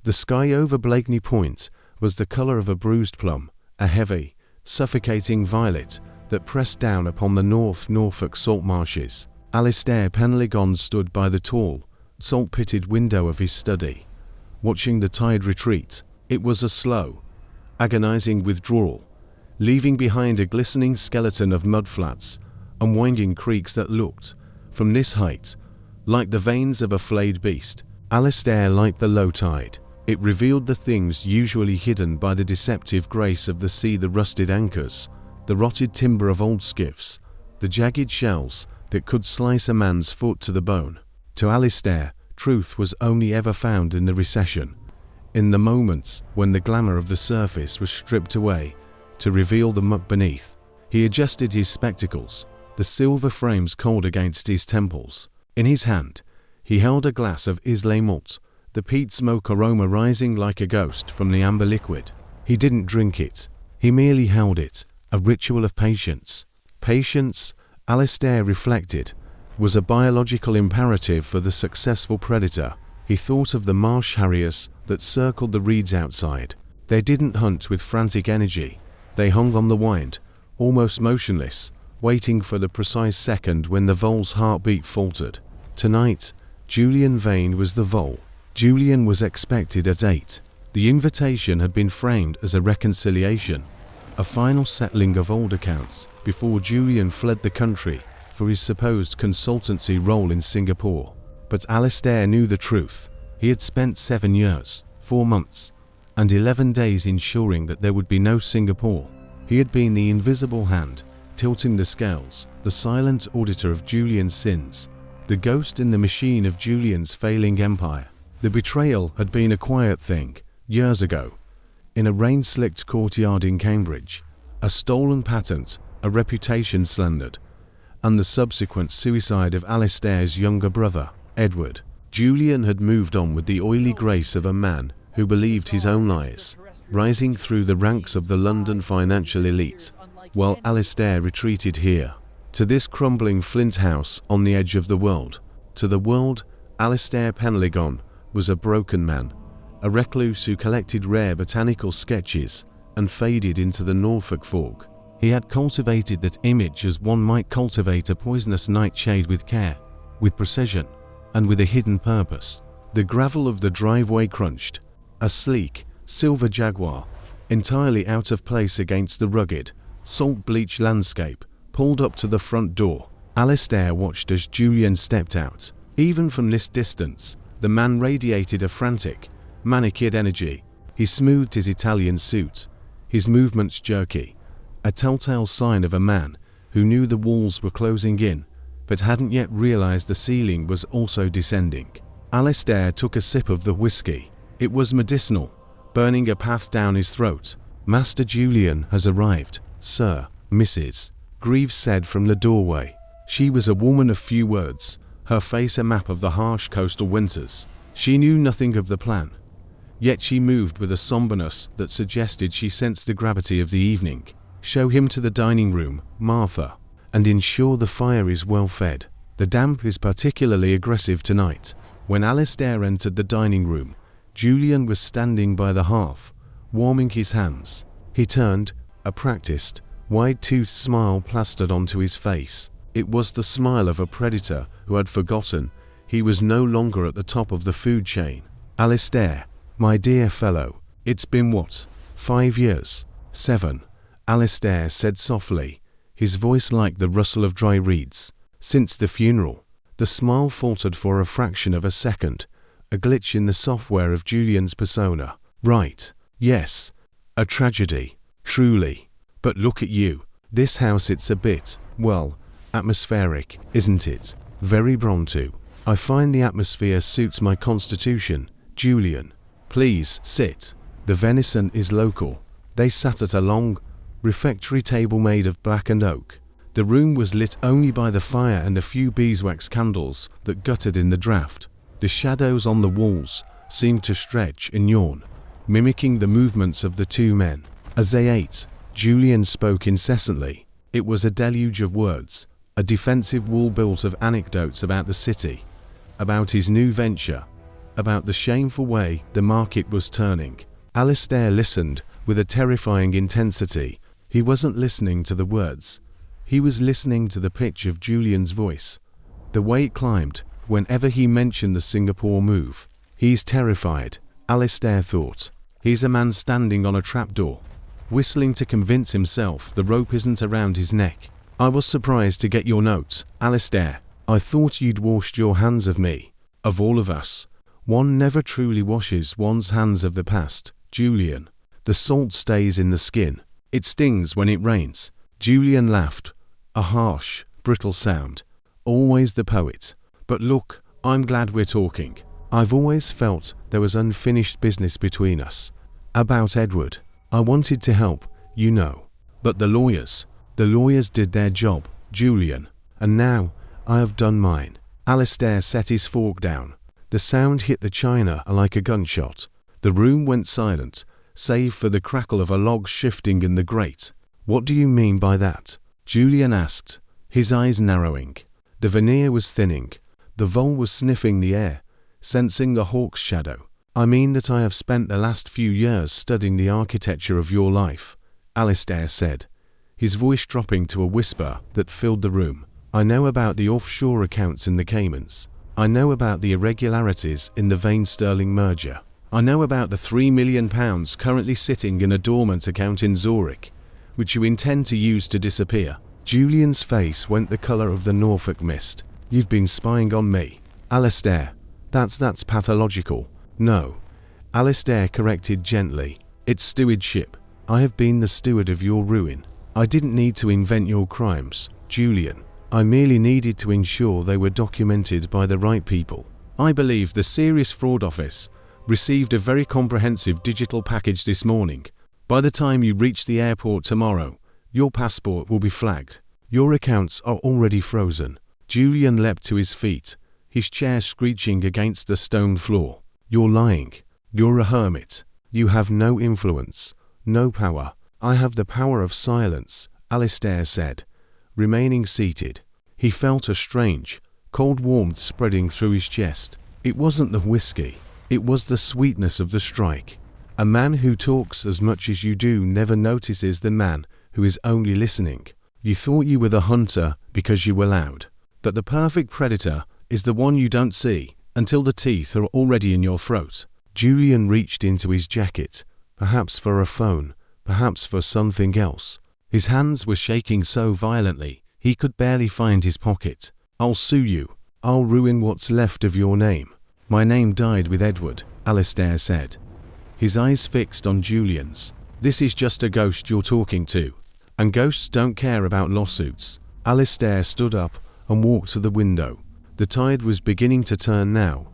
The sky over Blakeney Point was the color of a bruised plum, a heavy, suffocating violet that pressed down upon the North Norfolk saltmarshes. Alistair Penlegon stood by the tall, salt-pitted window of his study, watching the tide retreat. It was a slow, agonizing withdrawal, leaving behind a glistening skeleton of mudflats and winding creeks that looked, from this height, like the veins of a flayed beast. Alistair liked the low tide. It revealed the things usually hidden by the deceptive grace of the sea: the rusted anchors, the rotted timber of old skiffs, the jagged shells that could slice a man's foot to the bone. To Alistair, truth was only ever found in the recession, in the moments when the glamour of the surface was stripped away to reveal the muck beneath. He adjusted his spectacles, the silver frames cold against his temples. In his hand, he held a glass of Islay malt, the peat smoke aroma rising like a ghost from the amber liquid. He didn't drink it, he merely held it, a ritual of patience. Patience, Alistair reflected, was a biological imperative for the successful predator. He thought of the marsh harriers that circled the reeds outside. They didn't hunt with frantic energy. They hung on the wind, almost motionless, waiting for the precise second when the vole's heartbeat faltered. Tonight, Julian Vane was the vole. Julian was expected at 8. The invitation had been framed as a reconciliation, a final settling of old accounts before Julian fled the country for his supposed consultancy role in Singapore. But Alistair knew the truth. He had spent 7 years, 4 months, and 11 days ensuring that there would be no Singapore. He had been the invisible hand, tilting the scales, the silent auditor of Julian's sins, the ghost in the machine of Julian's failing empire. The betrayal had been a quiet thing, years ago, in a rain-slicked courtyard in Cambridge, a stolen patent, a reputation slandered, and the subsequent suicide of Alistair's younger brother, Edward. Julian had moved on with the oily grace of a man who believed his own lies, rising through the ranks of the London financial elite, while Alistair retreated here, to this crumbling flint house on the edge of the world. To the world, Alistair Penlegon was a broken man, a recluse who collected rare botanical sketches and faded into the Norfolk fog. He had cultivated that image as one might cultivate a poisonous nightshade, with care, with precision, and with a hidden purpose. The gravel of the driveway crunched. A sleek, silver Jaguar, entirely out of place against the rugged, salt-bleached landscape, pulled up to the front door. Alistair watched as Julian stepped out. Even from this distance, the man radiated a frantic, manicured energy. He smoothed his Italian suit, his movements jerky, a telltale sign of a man who knew the walls were closing in, but hadn't yet realized the ceiling was also descending. Alistair took a sip of the whiskey. It was medicinal, burning a path down his throat. "Master Julian has arrived, sir," Mrs. Greaves said from the doorway. She was a woman of few words, her face a map of the harsh coastal winters. She knew nothing of the plan, yet she moved with a somberness that suggested she sensed the gravity of the evening. "Show him to the dining room, Martha, and ensure the fire is well fed. The damp is particularly aggressive tonight." When Alistair entered the dining room, Julian was standing by the hearth, warming his hands. He turned, a practiced, wide-toothed smile plastered onto his face. It was the smile of a predator who had forgotten he was no longer at the top of the food chain. "Alistair, my dear fellow, it's been what, 5 years? 7, Alistair said softly, his voice like the rustle of dry reeds. "Since the funeral." The smile faltered for a fraction of a second, a glitch in the software of Julian's persona. "Right. Yes. A tragedy. Truly. But look at you. This house, it's a bit, well, atmospheric, isn't it? Very Bronte. I find the atmosphere suits my constitution, Julian. Please, sit. The venison is local." They sat at a long, refectory table made of blackened oak. The room was lit only by the fire and a few beeswax candles that guttered in the draught. The shadows on the walls seemed to stretch and yawn, mimicking the movements of the two men. As they ate, Julian spoke incessantly. It was a deluge of words, a defensive wall built of anecdotes about the city, about his new venture, about the shameful way the market was turning. Alistair listened with a terrifying intensity. He wasn't listening to the words. He was listening to the pitch of Julian's voice, the way it climbed whenever he mentioned the Singapore move. He's terrified, Alistair thought. He's a man standing on a trapdoor, whistling to convince himself the rope isn't around his neck. I was surprised to get your note, Alistair. I thought you'd washed your hands of me. Of all of us, one never truly washes one's hands of the past, Julian. The salt stays in the skin. It stings when it rains. Julian laughed, a harsh, brittle sound. Always the poet. But look, I'm glad we're talking. I've always felt there was unfinished business between us. About Edward. I wanted to help, you know. But the lawyers did their job, Julian. And now, I have done mine. Alistair set his fork down. The sound hit the china like a gunshot. The room went silent, save for the crackle of a log shifting in the grate. What do you mean by that? Julian asked, his eyes narrowing. The veneer was thinning. The vole was sniffing the air, sensing the hawk's shadow. I mean that I have spent the last few years studying the architecture of your life, Alistair said, his voice dropping to a whisper that filled the room. I know about the offshore accounts in the Caymans. I know about the irregularities in the Vane-Sterling merger. I know about the £3 million currently sitting in a dormant account in Zurich, which you intend to use to disappear. Julian's face went the colour of the Norfolk mist. You've been spying on me, Alistair. That's pathological. No, Alistair corrected gently. It's stewardship. I have been the steward of your ruin. I didn't need to invent your crimes, Julian. I merely needed to ensure they were documented by the right people. I believe the Serious Fraud Office received a very comprehensive digital package this morning. By the time you reach the airport tomorrow, your passport will be flagged. Your accounts are already frozen. Julian leapt to his feet, his chair screeching against the stone floor. You're lying. You're a hermit. You have no influence, no power. I have the power of silence, Alistair said, remaining seated. He felt a strange, cold warmth spreading through his chest. It wasn't the whiskey. It was the sweetness of the strike. A man who talks as much as you do never notices the man who is only listening. You thought you were the hunter because you were loud. But the perfect predator is the one you don't see until the teeth are already in your throat. Julian reached into his jacket, perhaps for a phone, perhaps for something else. His hands were shaking so violently he could barely find his pocket. I'll sue you. I'll ruin what's left of your name. My name died with Edward, Alistair said, his eyes fixed on Julian's. This is just a ghost you're talking to. And ghosts don't care about lawsuits. Alistair stood up and walked to the window. The tide was beginning to turn now,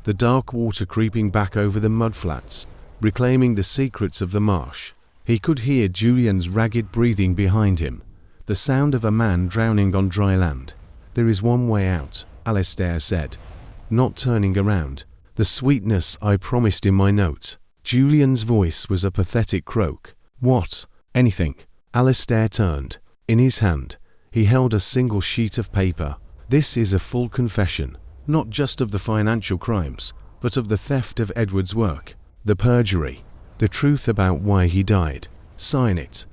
the dark water creeping back over the mudflats, reclaiming the secrets of the marsh. He could hear Julian's ragged breathing behind him, the sound of a man drowning on dry land. There is one way out, Alistair said, not turning around. The sweetness I promised in my note. Julian's voice was a pathetic croak. What? Anything. Alistair turned. In his hand, he held a single sheet of paper. This is a full confession, not just of the financial crimes, but of the theft of Edward's work, the perjury, the truth about why he died. Sign it,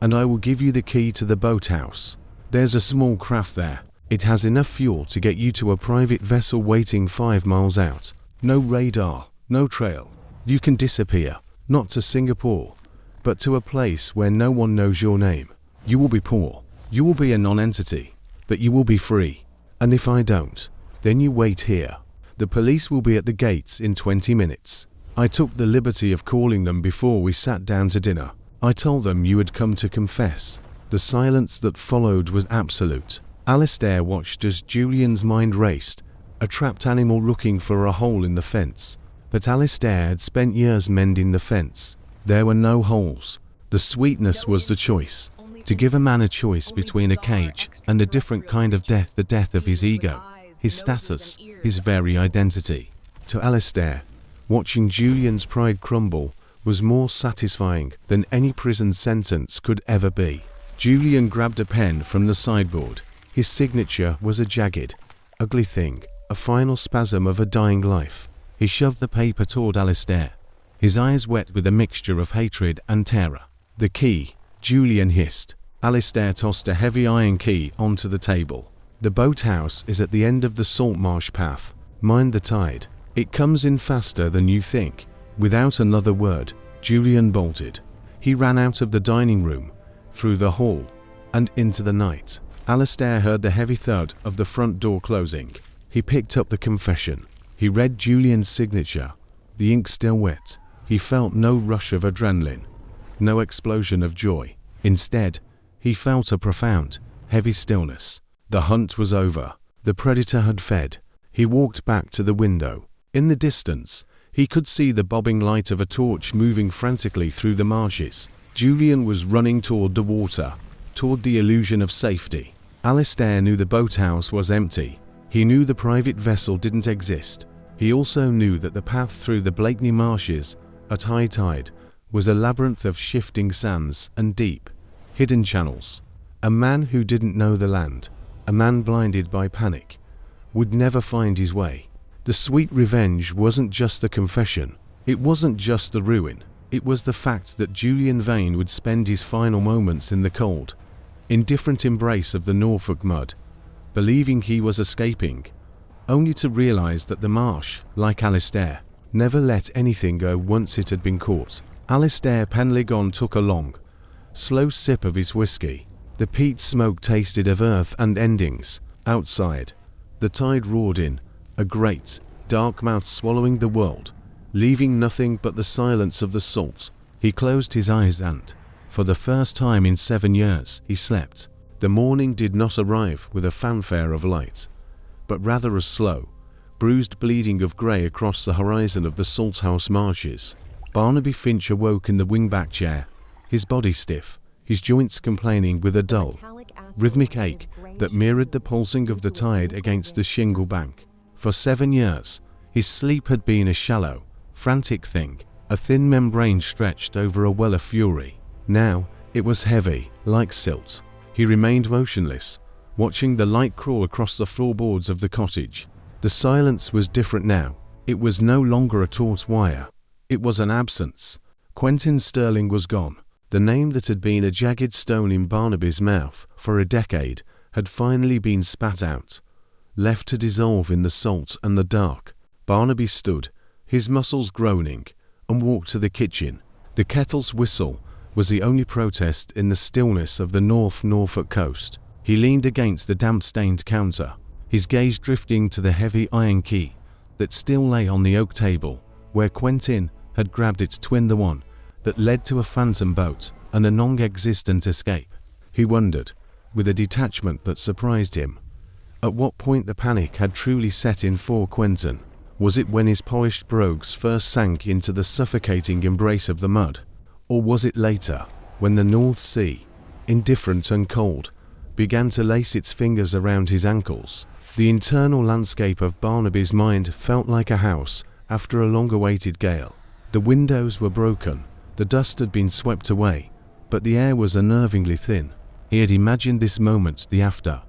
and I will give you the key to the boathouse. There's a small craft there. It has enough fuel to get you to a private vessel waiting 5 miles out. No radar, no trail. You can disappear, not to Singapore, but to a place where no one knows your name. You will be poor. You will be a non-entity, but you will be free. And if I don't, then you wait here. The police will be at the gates in 20 minutes. I took the liberty of calling them before we sat down to dinner. I told them you had come to confess. The silence that followed was absolute. Alistair watched as Julian's mind raced, a trapped animal looking for a hole in the fence. But Alistair had spent years mending the fence. There were no holes. The sweetness was the choice. To give a man a choice between a cage and a different kind of death, the death of his ego, his status, his very identity. To Alistair, watching Julian's pride crumble was more satisfying than any prison sentence could ever be. Julian grabbed a pen from the sideboard. His signature was a jagged, ugly thing, a final spasm of a dying life. He shoved the paper toward Alistair, his eyes wet with a mixture of hatred and terror. "The key," Julian hissed. Alistair tossed a heavy iron key onto the table. "The boathouse is at the end of the saltmarsh path. Mind the tide. It comes in faster than you think." Without another word, Julian bolted. He ran out of the dining room, through the hall, and into the night. Alistair heard the heavy thud of the front door closing. He picked up the confession. He read Julian's signature, the ink still wet. He felt no rush of adrenaline, no explosion of joy. Instead, he felt a profound, heavy stillness. The hunt was over. The predator had fed. He walked back to the window. In the distance, he could see the bobbing light of a torch moving frantically through the marshes. Julian was running toward the water, toward the illusion of safety. Alistair knew the boathouse was empty. He knew the private vessel didn't exist. He also knew that the path through the Blakeney marshes, at high tide, was a labyrinth of shifting sands and deep, hidden channels. A man who didn't know the land, a man blinded by panic, would never find his way. The sweet revenge wasn't just the confession. It wasn't just the ruin. It was the fact that Julian Vane would spend his final moments in the cold, indifferent embrace of the Norfolk mud, believing he was escaping, only to realize that the marsh, like Alistair, never let anything go once it had been caught. Alistair Penlegon took a long, slow sip of his whiskey. The peat smoke tasted of earth and endings. Outside, the tide roared in, a great, dark mouth swallowing the world, leaving nothing but the silence of the salt. He closed his eyes and, for the first time in 7 years, he slept. The morning did not arrive with a fanfare of light, but rather a slow, bruised bleeding of grey across the horizon of the Salthouse marshes. Barnaby Finch awoke in the wingback chair, his body stiff, his joints complaining with a dull, rhythmic ache that mirrored the pulsing of the tide against the shingle bank. For 7 years, his sleep had been a shallow, frantic thing, a thin membrane stretched over a well of fury. Now, it was heavy, like silt. He remained motionless, watching the light crawl across the floorboards of the cottage. The silence was different now. It was no longer a taut wire. It was an absence. Quentin Sterling was gone. The name that had been a jagged stone in Barnaby's mouth for a decade had finally been spat out, left to dissolve in the salt and the dark. Barnaby stood, his muscles groaning, and walked to the kitchen. The kettle's whistle was the only protest in the stillness of the North Norfolk coast. He leaned against the damp-stained counter, his gaze drifting to the heavy iron key that still lay on the oak table, where Quentin had grabbed its twin, the one that led to a phantom boat and a non-existent escape. He wondered, with a detachment that surprised him, at what point the panic had truly set in for Quentin. Was it when his polished brogues first sank into the suffocating embrace of the mud? Or was it later, when the North Sea, indifferent and cold, began to lace its fingers around his ankles? The internal landscape of Barnaby's mind felt like a house after a long-awaited gale. The windows were broken, the dust had been swept away, but the air was unnervingly thin. He had imagined this moment the after,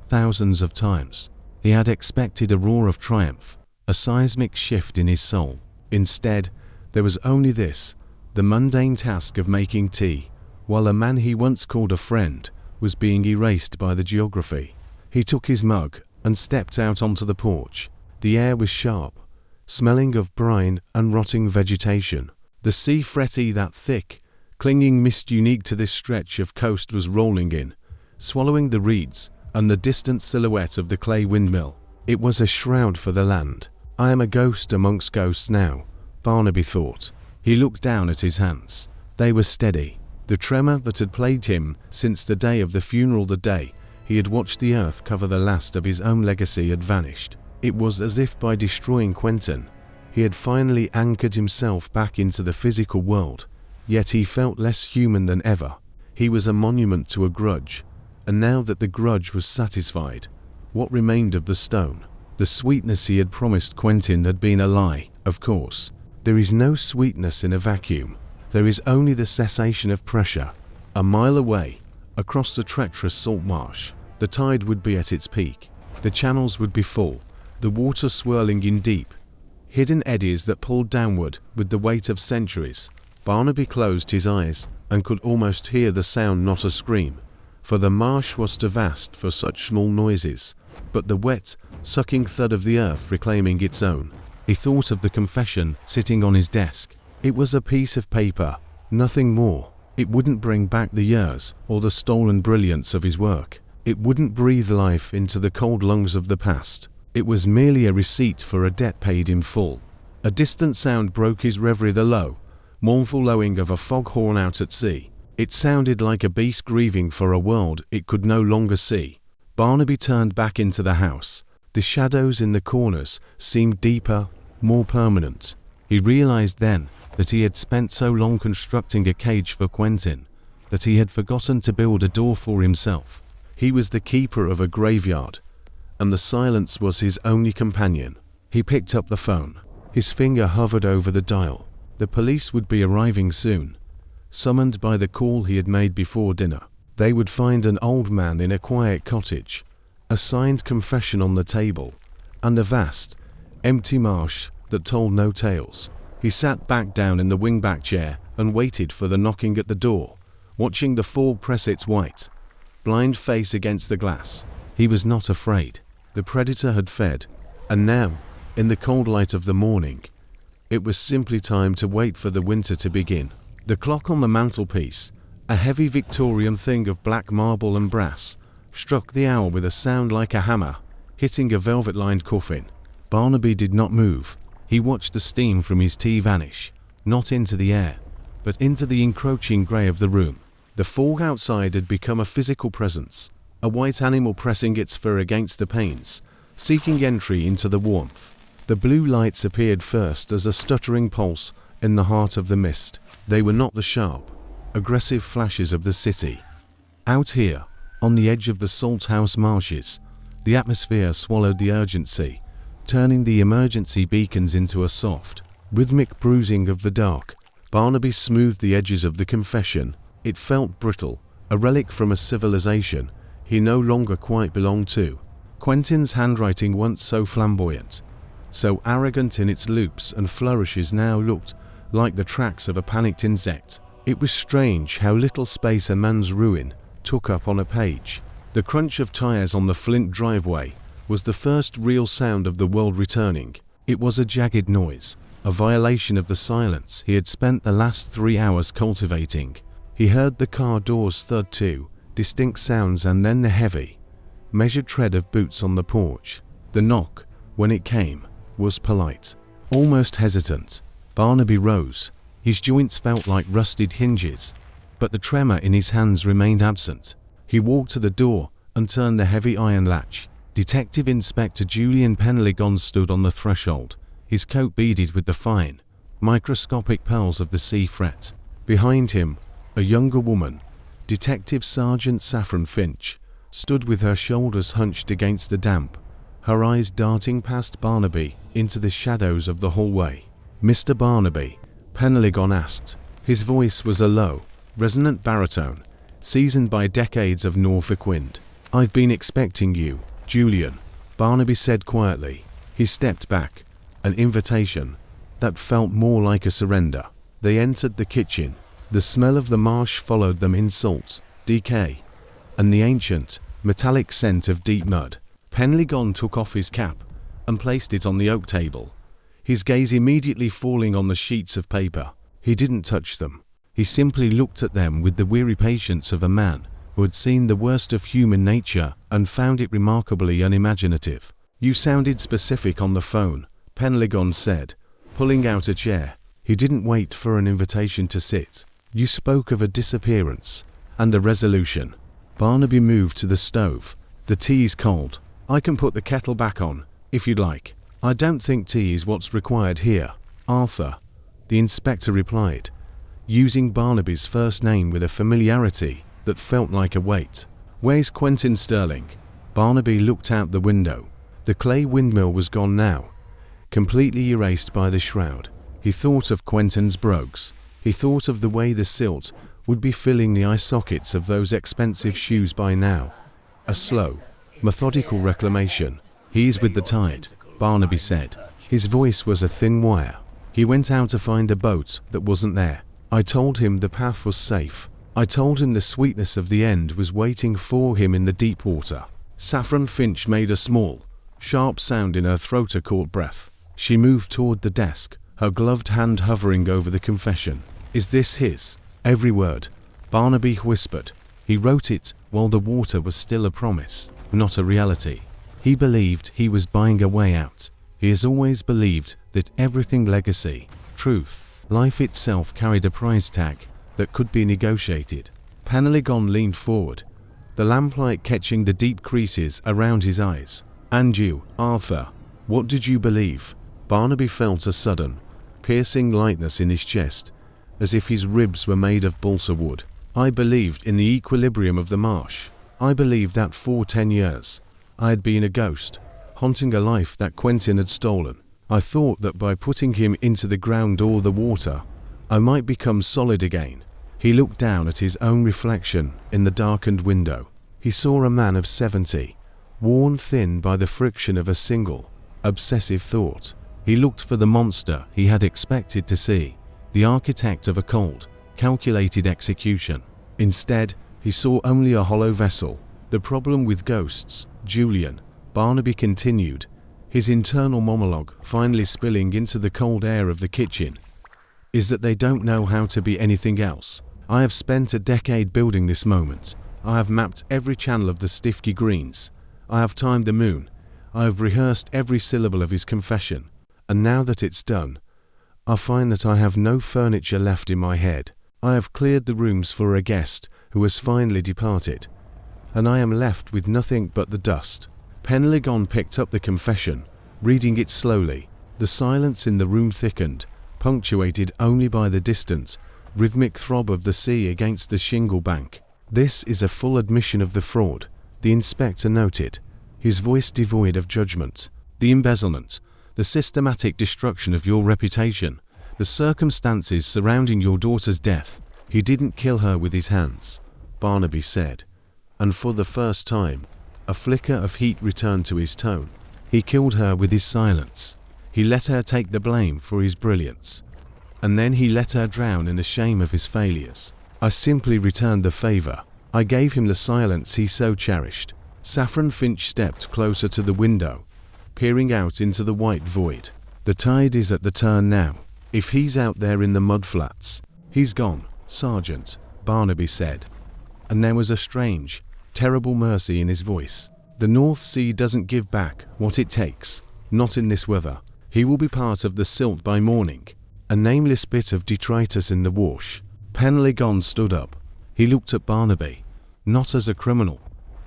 thousands of times. He had expected a roar of triumph, a seismic shift in his soul. Instead, there was only this, the mundane task of making tea, while a man he once called a friend was being erased by the geography. He took his mug and stepped out onto the porch. The air was sharp, smelling of brine and rotting vegetation. The sea fretty, that thick, clinging mist unique to this stretch of coast was rolling in, swallowing the reeds and the distant silhouette of the clay windmill. It was a shroud for the land. I am a ghost amongst ghosts now, Barnaby thought. He looked down at his hands. They were steady. The tremor that had plagued him since the day of the funeral, the day he had watched the earth cover the last of his own legacy, had vanished. It was as if by destroying Quentin, he had finally anchored himself back into the physical world, yet he felt less human than ever. He was a monument to a grudge, and now that the grudge was satisfied, what remained of the stone? The sweetness he had promised Quentin had been a lie, of course. There is no sweetness in a vacuum. There is only the cessation of pressure. A mile away, across the treacherous salt marsh, the tide would be at its peak. The channels would be full, the water swirling in deep, hidden eddies that pulled downward with the weight of centuries. Barnaby closed his eyes and could almost hear the sound, not a scream, for the marsh was too vast for such small noises, but the wet, sucking thud of the earth reclaiming its own. He thought of the confession sitting on his desk. It was a piece of paper, nothing more. It wouldn't bring back the years or the stolen brilliance of his work. It wouldn't breathe life into the cold lungs of the past. It was merely a receipt for a debt paid in full. A distant sound broke his reverie, the low, mournful lowing of a foghorn out at sea. It sounded like a beast grieving for a world it could no longer see. Barnaby turned back into the house. The shadows in the corners seemed deeper, more permanent. He realized then that he had spent so long constructing a cage for Quentin that he had forgotten to build a door for himself. He was the keeper of a graveyard, and the silence was his only companion. He picked up the phone. His finger hovered over the dial. The police would be arriving soon, summoned by the call he had made before dinner. They would find an old man in a quiet cottage, a signed confession on the table, and a vast, empty marsh that told no tales. He sat back down in the wingback chair and waited for the knocking at the door, watching the fog press its white, blind face against the glass. He was not afraid. The predator had fed, and now, in the cold light of the morning, it was simply time to wait for the winter to begin. The clock on the mantelpiece, a heavy Victorian thing of black marble and brass, struck the hour with a sound like a hammer, hitting a velvet-lined coffin. Barnaby did not move. He watched the steam from his tea vanish, not into the air, but into the encroaching grey of the room. The fog outside had become a physical presence, a white animal pressing its fur against the panes, seeking entry into the warmth. The blue lights appeared first as a stuttering pulse in the heart of the mist. They were not the sharp, aggressive flashes of the city. Out here, on the edge of the Salthouse marshes, the atmosphere swallowed the urgency, turning the emergency beacons into a soft, rhythmic bruising of the dark. Barnaby smoothed the edges of the confession. It felt brittle, a relic from a civilization he no longer quite belonged to. Quentin's handwriting, once so flamboyant, so arrogant in its loops and flourishes, now looked like the tracks of a panicked insect. It was strange how little space a man's ruin took up on a page. The crunch of tires on the flint driveway was the first real sound of the world returning. It was a jagged noise, a violation of the silence he had spent the last 3 hours cultivating. He heard the car doors thud too, distinct sounds, and then the heavy, measured tread of boots on the porch. The knock, when it came, was polite, almost hesitant. Barnaby rose. His joints felt like rusted hinges, but the tremor in his hands remained absent. He walked to the door and turned the heavy iron latch. Detective Inspector Julian Penlegon stood on the threshold, his coat beaded with the fine, microscopic pearls of the sea fret. Behind him, a younger woman, Detective Sergeant Saffron Finch, stood with her shoulders hunched against the damp, her eyes darting past Barnaby into the shadows of the hallway. "Mr. Barnaby?" Penlegon asked. His voice was a low, resonant baritone, seasoned by decades of Norfolk wind. "I've been expecting you, Julian," Barnaby said quietly. He stepped back, an invitation that felt more like a surrender. They entered the kitchen. The smell of the marsh followed them in salt, decay, and the ancient, metallic scent of deep mud. Penlegon took off his cap and placed it on the oak table, his gaze immediately falling on the sheets of paper. He didn't touch them. He simply looked at them with the weary patience of a man who had seen the worst of human nature and found it remarkably unimaginative. "You sounded specific on the phone," Penlegon said, pulling out a chair. He didn't wait for an invitation to sit. "You spoke of a disappearance and a resolution." Barnaby moved to the stove. "The tea's cold. I can put the kettle back on, if you'd like." "I don't think tea is what's required here, Arthur," the inspector replied, using Barnaby's first name with a familiarity that felt like a weight. "Where's Quentin Sterling?" Barnaby looked out the window. The clay windmill was gone now, completely erased by the shroud. He thought of Quentin's brogues. He thought of the way the silt would be filling the eye sockets of those expensive shoes by now. A slow, methodical reclamation. "He is with the tide," Barnaby said, His voice was a thin wire. He went out to find a boat that wasn't there. I told him the path was safe. I told him the sweetness of the end was waiting for him in the deep water. Saffron Finch made a small, sharp sound in her throat, a caught breath. She moved toward the desk, her gloved hand hovering over the confession. Is this his? Every word, Barnaby whispered. He wrote it while the water was still a promise, not a reality. He believed he was buying a way out. He has always believed that everything, legacy, truth, life itself, carried a price tag that could be negotiated. Penelgon leaned forward, the lamplight catching the deep creases around his eyes. And you, Arthur, what did you believe? Barnaby felt a sudden, piercing lightness in his chest, as if his ribs were made of balsa wood. I believed in the equilibrium of the marsh. I believed that for 10 years, I had been a ghost, haunting a life that Quentin had stolen. I thought that by putting him into the ground or the water, I might become solid again. He looked down at his own reflection in the darkened window. He saw a man of 70, worn thin by the friction of a single, obsessive thought. He looked for the monster he had expected to see, the architect of a cold, calculated execution. Instead, he saw only a hollow vessel. The problem with ghosts, Julian, Barnaby continued, his internal monologue finally spilling into the cold air of the kitchen, is that they don't know how to be anything else. I have spent a decade building this moment. I have mapped every channel of the Stifky Greens. I have timed the moon. I have rehearsed every syllable of his confession. And now that it's done, I find that I have no furniture left in my head. I have cleared the rooms for a guest who has finally departed, and I am left with nothing but the dust. Penelgon picked up the confession, reading it slowly. The silence in the room thickened, punctuated only by the distant, rhythmic throb of the sea against the shingle bank. This is a full admission of the fraud, the inspector noted, his voice devoid of judgment. The embezzlement, the systematic destruction of your reputation, the circumstances surrounding your daughter's death. He didn't kill her with his hands, Barnaby said, and for the first time, a flicker of heat returned to his tone. He killed her with his silence. He let her take the blame for his brilliance, and then he let her drown in the shame of his failures. I simply returned the favor. I gave him the silence he so cherished. Saffron Finch stepped closer to the window, peering out into the white void. The tide is at the turn now. If he's out there in the mudflats, he's gone, Sergeant, Barnaby said. And there was a strange, terrible mercy in his voice. The North Sea doesn't give back what it takes, not in this weather. He will be part of the silt by morning, a nameless bit of detritus in the wash. Penelgon stood up. He looked at Barnaby, not as a criminal,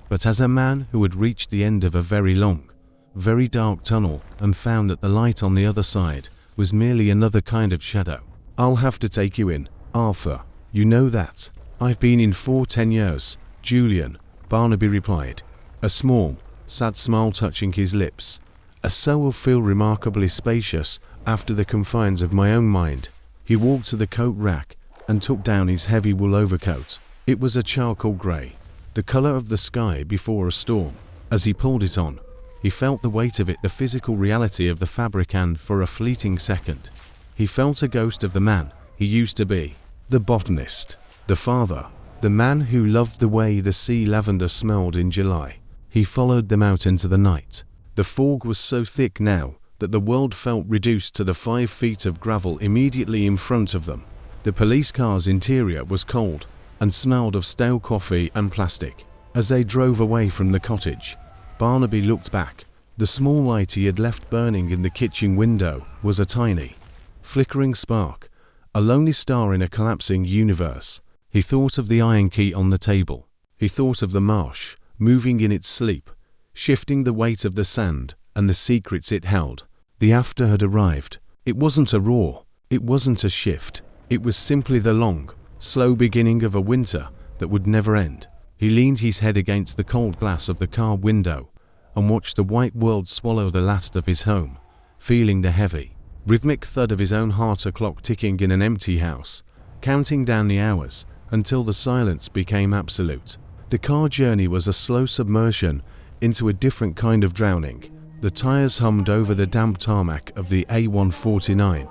but as a man who had reached the end of a very long, very dark tunnel and found that the light on the other side was merely another kind of shadow. I'll have to take you in, Arthur. You know that. I've been in for 10 years, Julian, Barnaby replied, a small, sad smile touching his lips. A cell will feel remarkably spacious after the confines of my own mind. He walked to the coat rack and took down his heavy wool overcoat. It was a charcoal grey, the colour of the sky before a storm. As he pulled it on, he felt the weight of it, the physical reality of the fabric, and for a fleeting second, he felt a ghost of the man he used to be. The botanist, the father, the man who loved the way the sea lavender smelled in July. He followed them out into the night. The fog was so thick now that the world felt reduced to the 5 feet of gravel immediately in front of them. The police car's interior was cold and smelled of stale coffee and plastic. As they drove away from the cottage, Barnaby looked back. The small light he had left burning in the kitchen window was a tiny, flickering spark, a lonely star in a collapsing universe. He thought of the iron key on the table. He thought of the marsh, moving in its sleep, shifting the weight of the sand and the secrets it held. The after had arrived. It wasn't a roar. It wasn't a shift. It was simply the long, slow beginning of a winter that would never end. He leaned his head against the cold glass of the car window and watched the white world swallow the last of his home, feeling the heavy, rhythmic thud of his own heart, a clock ticking in an empty house, counting down the hours until the silence became absolute. The car journey was a slow submersion into a different kind of drowning. The tires hummed over the damp tarmac of the A149,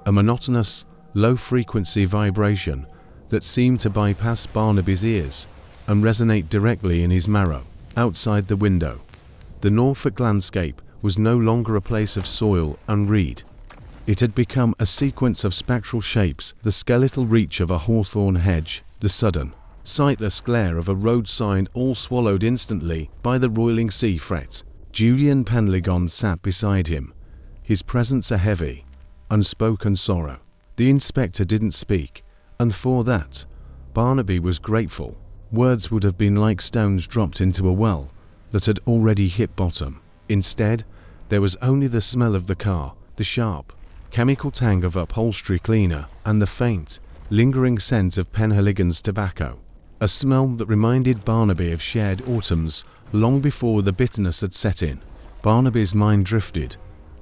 a monotonous, low-frequency vibration that seemed to bypass Barnaby's ears and resonate directly in his marrow. Outside the window, the Norfolk landscape was no longer a place of soil and reed. It had become a sequence of spectral shapes, the skeletal reach of a hawthorn hedge, the sudden, sightless glare of a road sign, all swallowed instantly by the roiling sea fret. Julian Penlegon sat beside him, his presence a heavy, unspoken sorrow. The inspector didn't speak, and for that, Barnaby was grateful. Words would have been like stones dropped into a well that had already hit bottom. Instead, there was only the smell of the car, the sharp, chemical tang of upholstery cleaner, and the faint, lingering scent of Penhaligon's tobacco. A smell that reminded Barnaby of shared autumns long before the bitterness had set in. Barnaby's mind drifted,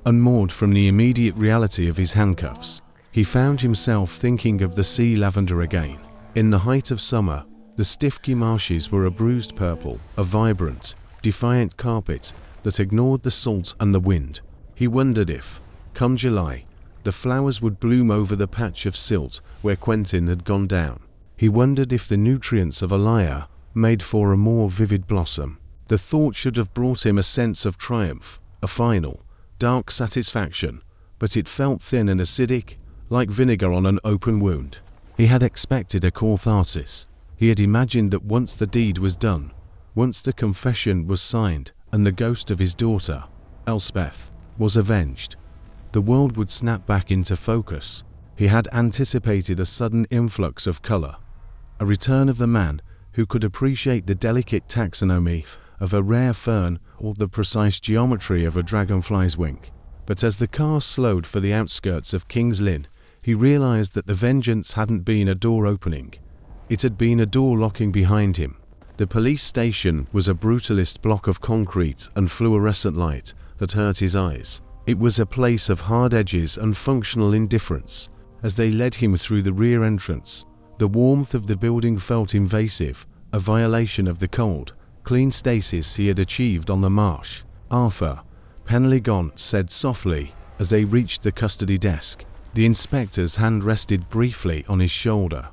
unmoored from the immediate reality of his handcuffs. He found himself thinking of the sea lavender again. In the height of summer, the Stifky marshes were a bruised purple, a vibrant, defiant carpet that ignored the salt and the wind. He wondered if, come July, the flowers would bloom over the patch of silt where Quentin had gone down. He wondered if the nutrients of a lyre made for a more vivid blossom. The thought should have brought him a sense of triumph, a final, dark satisfaction, but it felt thin and acidic, like vinegar on an open wound. He had expected a catharsis. He had imagined that once the deed was done, once the confession was signed, and the ghost of his daughter, Elspeth, was avenged, the world would snap back into focus. He had anticipated a sudden influx of color, a return of the man who could appreciate the delicate taxonomy of a rare fern or the precise geometry of a dragonfly's wing. But as the car slowed for the outskirts of King's Lynn, he realized that the vengeance hadn't been a door opening. It had been a door locking behind him. The police station was a brutalist block of concrete and fluorescent light that hurt his eyes. It was a place of hard edges and functional indifference. As they led him through the rear entrance, the warmth of the building felt invasive, a violation of the cold, clean stasis he had achieved on the marsh. "Arthur," Penlegon said softly as they reached the custody desk. The inspector's hand rested briefly on his shoulder,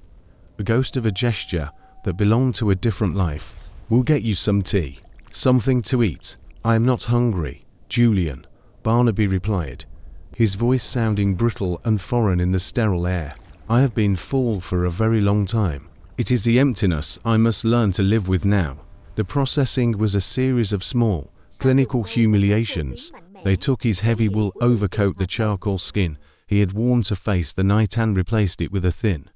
a ghost of a gesture that belonged to a different life. "We'll get you some tea. Something to eat." "I am not hungry, Julian," Barnaby replied, his voice sounding brittle and foreign in the sterile air. "I have been full for a very long time. It is the emptiness I must learn to live with now." The processing was a series of small, clinical humiliations. They took his heavy wool overcoat, the charcoal skin he had worn to face the night, and replaced it with a thin,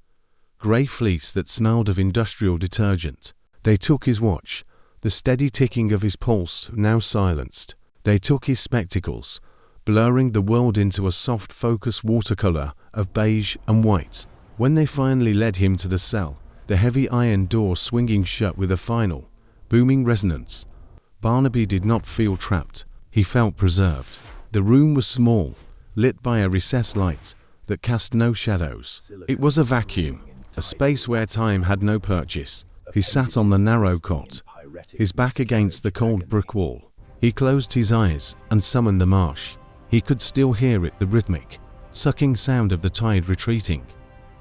grey fleece that smelled of industrial detergent. They took his watch, the steady ticking of his pulse now silenced. They took his spectacles, blurring the world into a soft focus watercolor of beige and white. When they finally led him to the cell, the heavy iron door swinging shut with a final, booming resonance, Barnaby did not feel trapped. He felt preserved. The room was small, lit by a recessed light that cast no shadows. It was a vacuum, a space where time had no purchase. He sat on the narrow cot, his back against the cold brick wall. He closed his eyes and summoned the marsh. He could still hear it, the rhythmic, sucking sound of the tide retreating,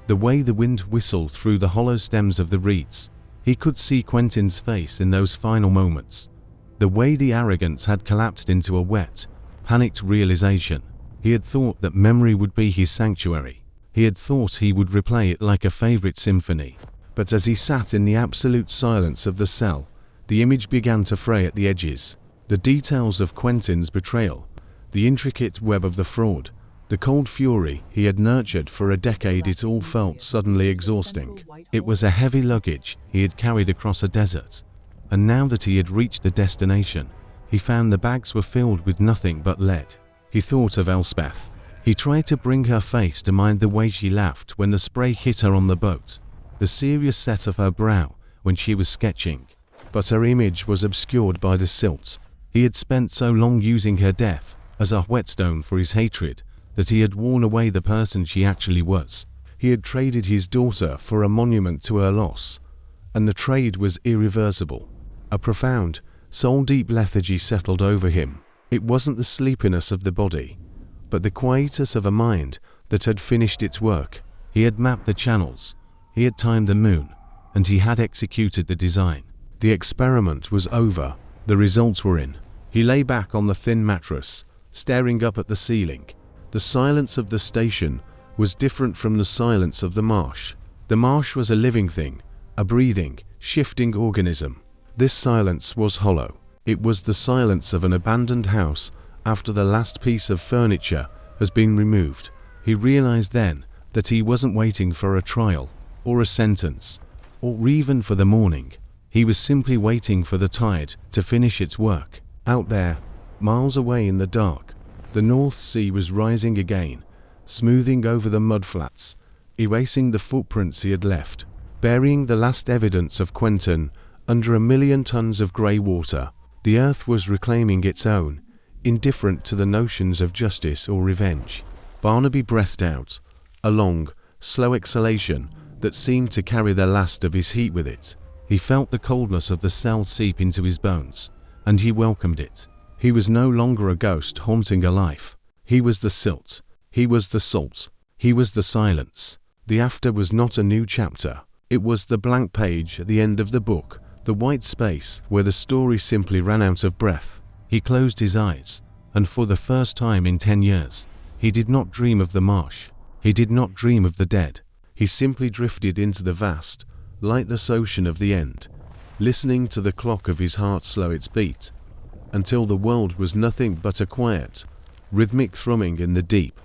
the way the wind whistled through the hollow stems of the reeds. He could see Quentin's face in those final moments, the way the arrogance had collapsed into a wet, panicked realization. He had thought that memory would be his sanctuary. He had thought he would replay it like a favorite symphony. But as he sat in the absolute silence of the cell, the image began to fray at the edges. The details of Quentin's betrayal, the intricate web of the fraud, the cold fury he had nurtured for a decade, it all felt suddenly exhausting. It was a heavy luggage he had carried across a desert, and now that he had reached the destination, he found the bags were filled with nothing but lead. He thought of Elspeth. He tried to bring her face to mind, the way she laughed when the spray hit her on the boat, the serious set of her brow when she was sketching. But her image was obscured by the silt. He had spent so long using her death as a whetstone for his hatred that he had worn away the person she actually was. He had traded his daughter for a monument to her loss, and the trade was irreversible. A profound, soul-deep lethargy settled over him. It wasn't the sleepiness of the body, but the quietus of a mind that had finished its work. He had mapped the channels, he had timed the moon, and he had executed the design. The experiment was over, the results were in. He lay back on the thin mattress, staring up at the ceiling. The silence of the station was different from the silence of the marsh. The marsh was a living thing, a breathing, shifting organism. This silence was hollow. It was the silence of an abandoned house after the last piece of furniture has been removed. He realized then that he wasn't waiting for a trial, or a sentence, or even for the morning. He was simply waiting for the tide to finish its work. Out there, miles away in the dark, the North Sea was rising again, smoothing over the mudflats, erasing the footprints he had left, burying the last evidence of Quentin under 1,000,000 tons of grey water. The earth was reclaiming its own, indifferent to the notions of justice or revenge. Barnaby breathed out, a long, slow exhalation that seemed to carry the last of his heat with it. He felt the coldness of the cell seep into his bones, and he welcomed it. He was no longer a ghost haunting a life. He was the silt. He was the salt. He was the silence. The after was not a new chapter. It was the blank page at the end of the book, the white space where the story simply ran out of breath. He closed his eyes, and for the first time in 10 years, he did not dream of the marsh. He did not dream of the dead. He simply drifted into the vast, lightless ocean of the end, listening to the clock of his heart slow its beat, until the world was nothing but a quiet, rhythmic thrumming in the deep.